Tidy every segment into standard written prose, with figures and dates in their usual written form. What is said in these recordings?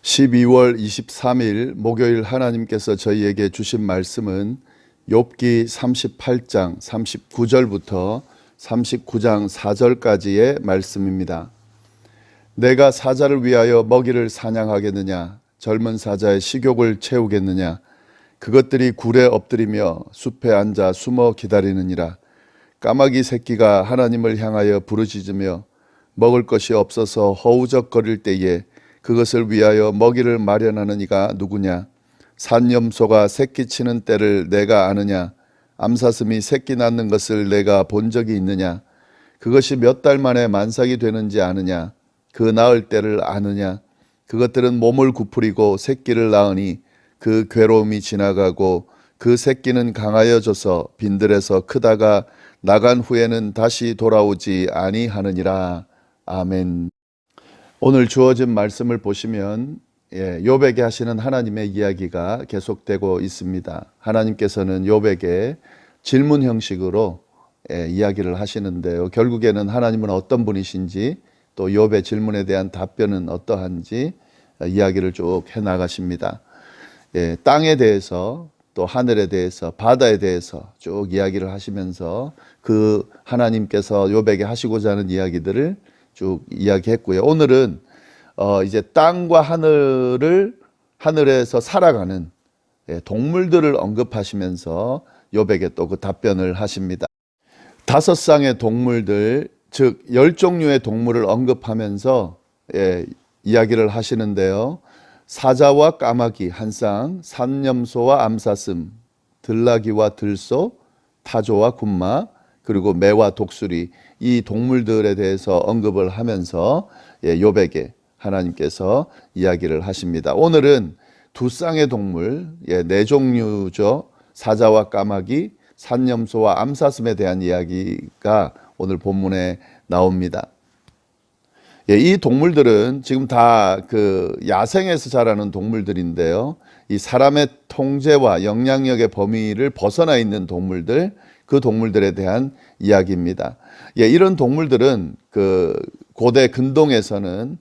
12월 23일 목요일 하나님께서 저희에게 주신 말씀은 욥기 38장 39절부터 39장 4절까지의 말씀입니다. 내가 사자를 위하여 먹이를 사냥하겠느냐? 젊은 사자의 식욕을 채우겠느냐? 그것들이 굴에 엎드리며 숲에 앉아 숨어 기다리느니라. 까마귀 새끼가 하나님을 향하여 부르짖으며 먹을 것이 없어서 허우적거릴 때에 그것을 위하여 먹이를 마련하는 이가 누구냐? 산염소가 새끼 치는 때를 내가 아느냐? 암사슴이 새끼 낳는 것을 내가 본 적이 있느냐? 그것이 몇 달 만에 만삭이 되는지 아느냐? 그 낳을 때를 아느냐? 그것들은 몸을 구부리고 새끼를 낳으니 그 괴로움이 지나가고 그 새끼는 강하여져서 빈들에서 크다가 나간 후에는 다시 돌아오지 아니하느니라. 아멘. 오늘 주어진 말씀을 보시면 욥에게 하시는 하나님의 이야기가 계속되고 있습니다. 하나님께서는 욥에게 질문 형식으로 이야기를 하시는데요. 결국에는 하나님은 어떤 분이신지 또 욥의 질문에 대한 답변은 어떠한지 이야기를 쭉 해나가십니다. 땅에 대해서 또 하늘에 대해서 바다에 대해서 쭉 이야기를 하시면서 그 하나님께서 욥에게 하시고자 하는 이야기들을 쭉 이야기했고요. 오늘은 이제 땅과 하늘에서 살아가는 동물들을 언급하시면서 욥에게 또 그 답변을 하십니다. 5쌍의 동물들, 즉 10종류의 동물을 언급하면서 이야기를 하시는데요. 사자와 까마귀 한 쌍, 산염소와 암사슴, 들나귀와 들소, 타조와 군마, 그리고 매와 독수리, 이 동물들에 대해서 언급을 하면서 욥에게 하나님께서 이야기를 하십니다. 오늘은 2쌍의 동물, 4종류죠. 사자와 까마귀, 산염소와 암사슴에 대한 이야기가 오늘 본문에 나옵니다. 이 동물들은 지금 다 그 야생에서 자라는 동물들인데요. 이 사람의 통제와 영향력의 범위를 벗어나 있는 동물들, 그 동물들에 대한 이야기입니다. 이런 동물들은 그 고대 근동에서는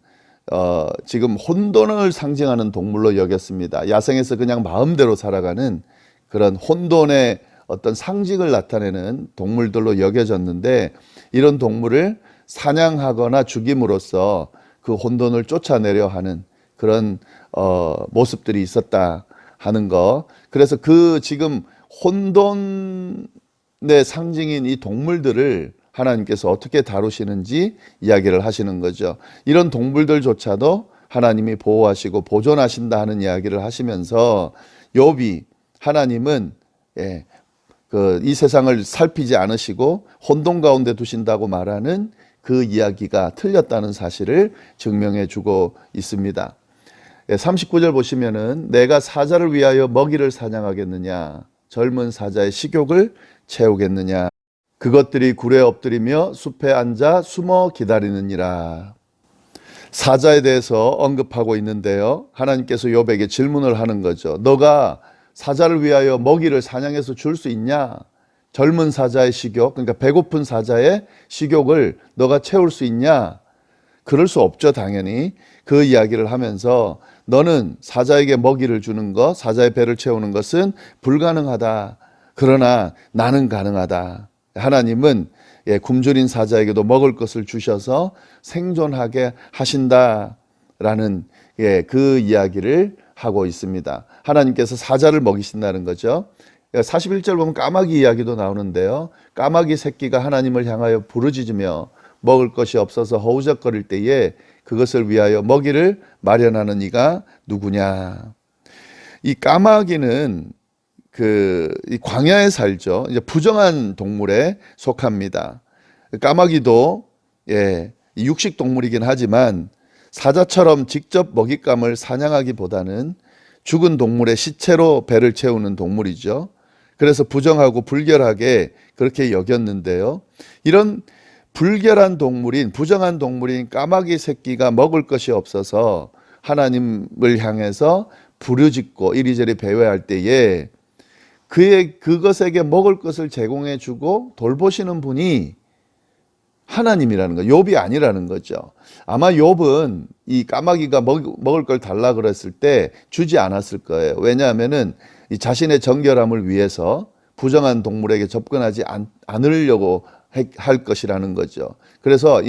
지금 혼돈을 상징하는 동물로 여겼습니다. 야생에서 그냥 마음대로 살아가는 그런 혼돈의 어떤 상징을 나타내는 동물들로 여겨졌는데, 이런 동물을 사냥하거나 죽임으로써 그 혼돈을 쫓아내려 하는 그런 모습들이 있었다 하는 거. 그래서 그 지금 혼돈의 상징인 이 동물들을 하나님께서 어떻게 다루시는지 이야기를 하시는 거죠. 이런 동물들조차도 하나님이 보호하시고 보존하신다 하는 이야기를 하시면서 욥이 하나님은 이 세상을 살피지 않으시고 혼돈 가운데 두신다고 말하는 그 이야기가 틀렸다는 사실을 증명해 주고 있습니다. 39절 보시면은 내가 사자를 위하여 먹이를 사냥하겠느냐? 젊은 사자의 식욕을 채우겠느냐? 그것들이 굴에 엎드리며 숲에 앉아 숨어 기다리느니라. 사자에 대해서 언급하고 있는데요. 하나님께서 욥에게 질문을 하는 거죠. 너가 사자를 위하여 먹이를 사냥해서 줄 수 있냐? 젊은 사자의 식욕, 그러니까 배고픈 사자의 식욕을 너가 채울 수 있냐? 그럴 수 없죠, 당연히. 그 이야기를 하면서 너는 사자에게 먹이를 주는 것, 사자의 배를 채우는 것은 불가능하다. 그러나 나는 가능하다. 하나님은 굶주린 사자에게도 먹을 것을 주셔서 생존하게 하신다라는 그 이야기를 하고 있습니다. 하나님께서 사자를 먹이신다는 거죠. 41절 보면 까마귀 이야기도 나오는데요. 까마귀 새끼가 하나님을 향하여 부르짖으며 먹을 것이 없어서 허우적거릴 때에 그것을 위하여 먹이를 마련하는 이가 누구냐. 이 까마귀는 이 광야에 살죠. 이제 부정한 동물에 속합니다. 까마귀도 육식 동물이긴 하지만 사자처럼 직접 먹잇감을 사냥하기보다는 죽은 동물의 시체로 배를 채우는 동물이죠. 그래서 부정하고 불결하게 그렇게 여겼는데요. 이런 불결한 동물인, 부정한 동물인 까마귀 새끼가 먹을 것이 없어서 하나님을 향해서 부르짖고 이리저리 배회할 때에 그것에게 먹을 것을 제공해 주고 돌보시는 분이 하나님이라는 거, 욥이 아니라는 거죠. 아마 욥은 이 까마귀가 먹을 걸 달라 그랬을 때 주지 않았을 거예요. 왜냐하면은 이 자신의 정결함을 위해서 부정한 동물에게 접근하지 않으려고 할 것이라는 거죠. 그래서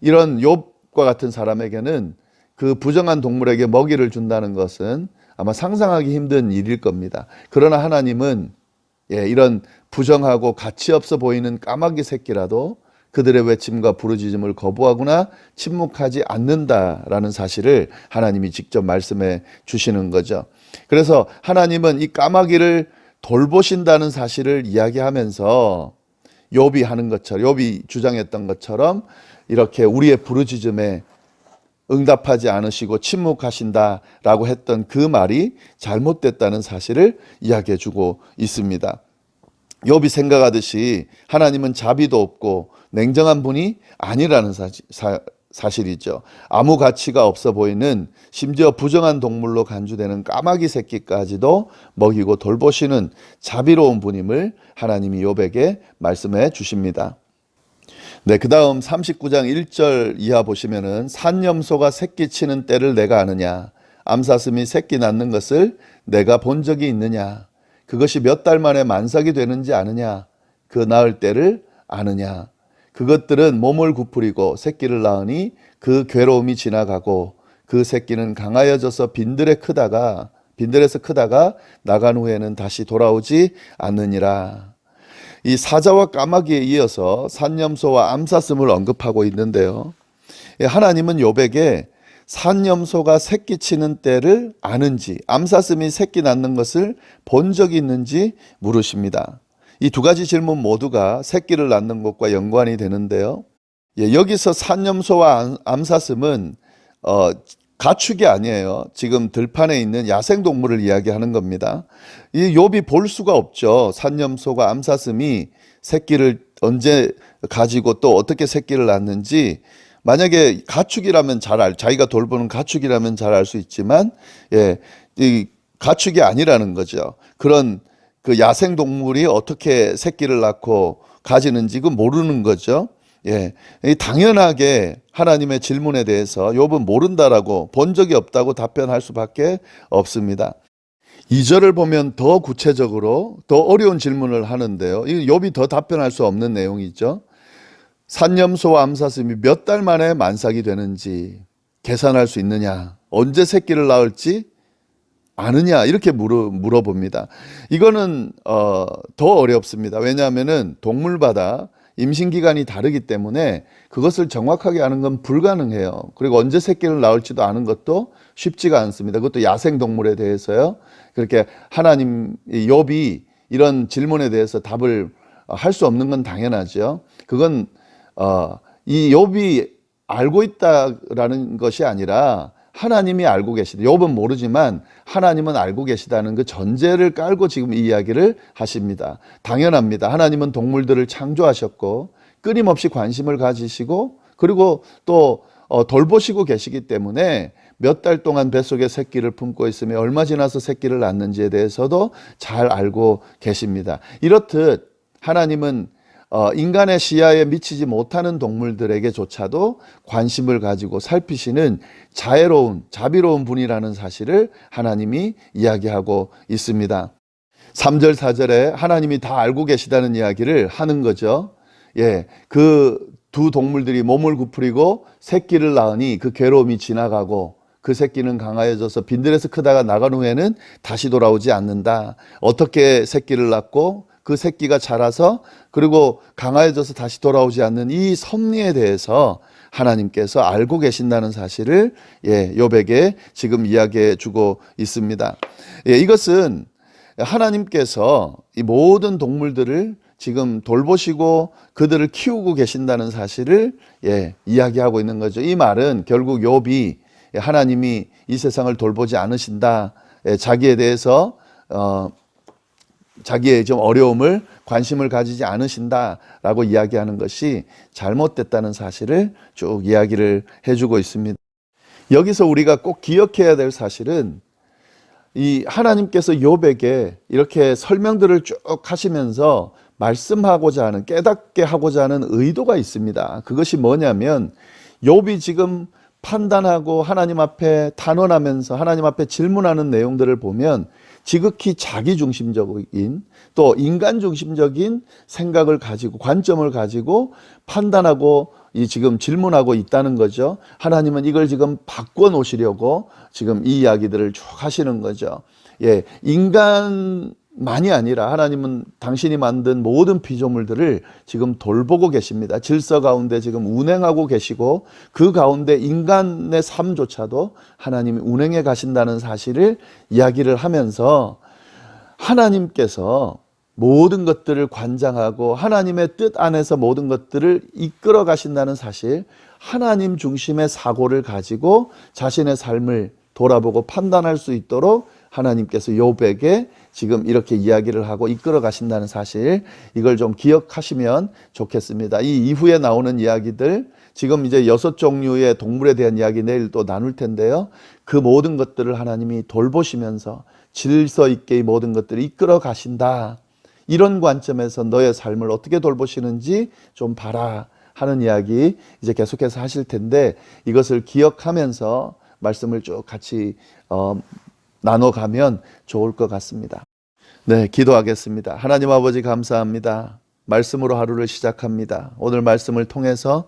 이런 욥과 같은 사람에게는 그 부정한 동물에게 먹이를 준다는 것은 아마 상상하기 힘든 일일 겁니다. 그러나 하나님은 이런 부정하고 가치 없어 보이는 까마귀 새끼라도 그들의 외침과 부르짖음을 거부하거나 침묵하지 않는다라는 사실을 하나님이 직접 말씀해 주시는 거죠. 그래서 하나님은 이 까마귀를 돌보신다는 사실을 이야기하면서 욥이 하는 것처럼, 욥이 주장했던 것처럼 이렇게 우리의 부르짖음에 응답하지 않으시고 침묵하신다라고 했던 그 말이 잘못됐다는 사실을 이야기해 주고 있습니다. 욥이 생각하듯이 하나님은 자비도 없고 냉정한 분이 아니라는 사실이죠. 아무 가치가 없어 보이는, 심지어 부정한 동물로 간주되는 까마귀 새끼까지도 먹이고 돌보시는 자비로운 분임을 하나님이 욥에게 말씀해 주십니다. 네, 그 다음 39장 1절 이하 보시면은 산염소가 새끼 치는 때를 내가 아느냐, 암사슴이 새끼 낳는 것을 내가 본 적이 있느냐, 그것이 몇 달 만에 만삭이 되는지 아느냐, 그 낳을 때를 아느냐. 그것들은 몸을 구부리고 새끼를 낳으니 그 괴로움이 지나가고 그 새끼는 강하여져서 빈들에서 크다가 나간 후에는 다시 돌아오지 않느니라. 이 사자와 까마귀에 이어서 산염소와 암사슴을 언급하고 있는데요. 하나님은 욥에게 산염소가 새끼 치는 때를 아는지, 암사슴이 새끼 낳는 것을 본 적이 있는지 물으십니다. 이 두 가지 질문 모두가 새끼를 낳는 것과 연관이 되는데요. 여기서 산염소와 암사슴은 가축이 아니에요. 지금 들판에 있는 야생동물을 이야기하는 겁니다. 이 욥이 볼 수가 없죠. 산염소가 암사슴이 새끼를 언제 가지고 또 어떻게 새끼를 낳는지. 만약에 가축이라면 자기가 돌보는 가축이라면 잘 알 수 있지만, 이 가축이 아니라는 거죠. 그런 그 야생 동물이 어떻게 새끼를 낳고 가지는지 그 모르는 거죠. 당연하게 하나님의 질문에 대해서 욥은 모른다라고, 본 적이 없다고 답변할 수밖에 없습니다. 2절을 보면 더 구체적으로 더 어려운 질문을 하는데요. 이 욥이 더 답변할 수 없는 내용이죠. 산염소와 암사슴이 몇 달 만에 만삭이 되는지 계산할 수 있느냐, 언제 새끼를 낳을지 아느냐, 이렇게 물어봅니다. 이거는 더 어렵습니다. 왜냐하면은 동물마다 임신기간이 다르기 때문에 그것을 정확하게 아는 건 불가능해요. 그리고 언제 새끼를 낳을지도 아는 것도 쉽지가 않습니다. 그것도 야생동물에 대해서요. 그렇게 하나님, 욥이 이런 질문에 대해서 답을 할 수 없는 건 당연하죠. 그건 이 욥이 알고 있다라는 것이 아니라 하나님이 알고 계시다. 욥은 모르지만 하나님은 알고 계시다는 그 전제를 깔고 지금 이 이야기를 하십니다. 당연합니다. 하나님은 동물들을 창조하셨고 끊임없이 관심을 가지시고 그리고 또 돌보시고 계시기 때문에 몇 달 동안 뱃속에 새끼를 품고 있으며 얼마 지나서 새끼를 낳는지에 대해서도 잘 알고 계십니다. 이렇듯 하나님은 인간의 시야에 미치지 못하는 동물들에게조차도 관심을 가지고 살피시는 자비로운 분이라는 사실을 하나님이 이야기하고 있습니다. 3절, 4절에 하나님이 다 알고 계시다는 이야기를 하는 거죠. 그 두 동물들이 몸을 구부리고 새끼를 낳으니 그 괴로움이 지나가고 그 새끼는 강하여져서 빈들에서 크다가 나간 후에는 다시 돌아오지 않는다. 어떻게 새끼를 낳고 그 새끼가 자라서 그리고 강하여져서 다시 돌아오지 않는 이 섭리에 대해서 하나님께서 알고 계신다는 사실을 욥에게 지금 이야기해 주고 있습니다. 이것은 하나님께서 이 모든 동물들을 지금 돌보시고 그들을 키우고 계신다는 사실을 이야기하고 있는 거죠. 이 말은 결국 욥이 하나님이 이 세상을 돌보지 않으신다, 자기에 대해서 자기의 좀 어려움을 관심을 가지지 않으신다라고 이야기하는 것이 잘못됐다는 사실을 쭉 이야기를 해주고 있습니다. 여기서 우리가 꼭 기억해야 될 사실은 이 하나님께서 욥에게 이렇게 설명들을 쭉 하시면서 말씀하고자 하는, 깨닫게 하고자 하는 의도가 있습니다. 그것이 뭐냐면 욥이 지금 판단하고 하나님 앞에 탄원하면서 하나님 앞에 질문하는 내용들을 보면 지극히 자기중심적인, 또 인간중심적인 생각을 가지고, 관점을 가지고 판단하고 지금 질문하고 있다는 거죠. 하나님은 이걸 지금 바꿔 놓으시려고 지금 이 이야기들을 쭉 하시는 거죠. 예, 인간만이 아니라 하나님은 당신이 만든 모든 피조물들을 지금 돌보고 계십니다. 질서 가운데 지금 운행하고 계시고, 그 가운데 인간의 삶조차도 하나님이 운행해 가신다는 사실을 이야기를 하면서, 하나님께서 모든 것들을 관장하고 하나님의 뜻 안에서 모든 것들을 이끌어 가신다는 사실, 하나님 중심의 사고를 가지고 자신의 삶을 돌아보고 판단할 수 있도록 하나님께서 욥에게 지금 이렇게 이야기를 하고 이끌어 가신다는 사실, 이걸 좀 기억하시면 좋겠습니다. 이 이후에 나오는 이야기들, 지금 이제 6종류의 동물에 대한 이야기 내일 또 나눌 텐데요. 그 모든 것들을 하나님이 돌보시면서 질서 있게 이 모든 것들을 이끌어 가신다. 이런 관점에서 너의 삶을 어떻게 돌보시는지 좀 봐라 하는 이야기 이제 계속해서 하실 텐데, 이것을 기억하면서 말씀을 쭉 같이 나눠가면 좋을 것 같습니다. 네, 기도하겠습니다. 하나님 아버지 감사합니다. 말씀으로 하루를 시작합니다. 오늘 말씀을 통해서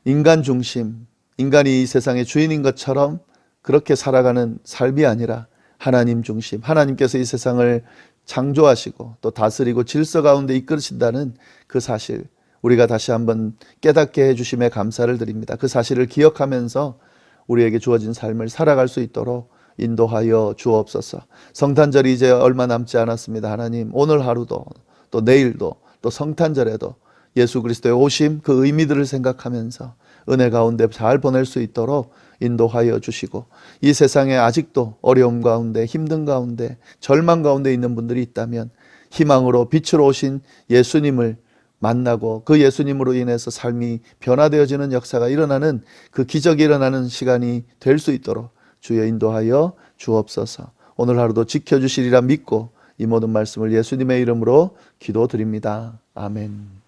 인간 중심, 인간이 이 세상의 주인인 것처럼 그렇게 살아가는 삶이 아니라 하나님 중심, 하나님께서 이 세상을 창조하시고 또 다스리고 질서 가운데 이끌으신다는 그 사실, 우리가 다시 한번 깨닫게 해주심에 감사를 드립니다. 그 사실을 기억하면서 우리에게 주어진 삶을 살아갈 수 있도록 인도하여 주옵소서. 성탄절이 이제 얼마 남지 않았습니다. 하나님, 오늘 하루도 또 내일도 또 성탄절에도 예수 그리스도의 오심, 그 의미들을 생각하면서 은혜 가운데 잘 보낼 수 있도록 인도하여 주시고, 이 세상에 아직도 어려움 가운데, 힘든 가운데, 절망 가운데 있는 분들이 있다면 희망으로 빛으로 오신 예수님을 만나고 그 예수님으로 인해서 삶이 변화되어지는 역사가 일어나는, 그 기적이 일어나는 시간이 될 수 있도록 주여 인도하여 주옵소서. 오늘 하루도 지켜주시리라 믿고 이 모든 말씀을 예수님의 이름으로 기도드립니다. 아멘.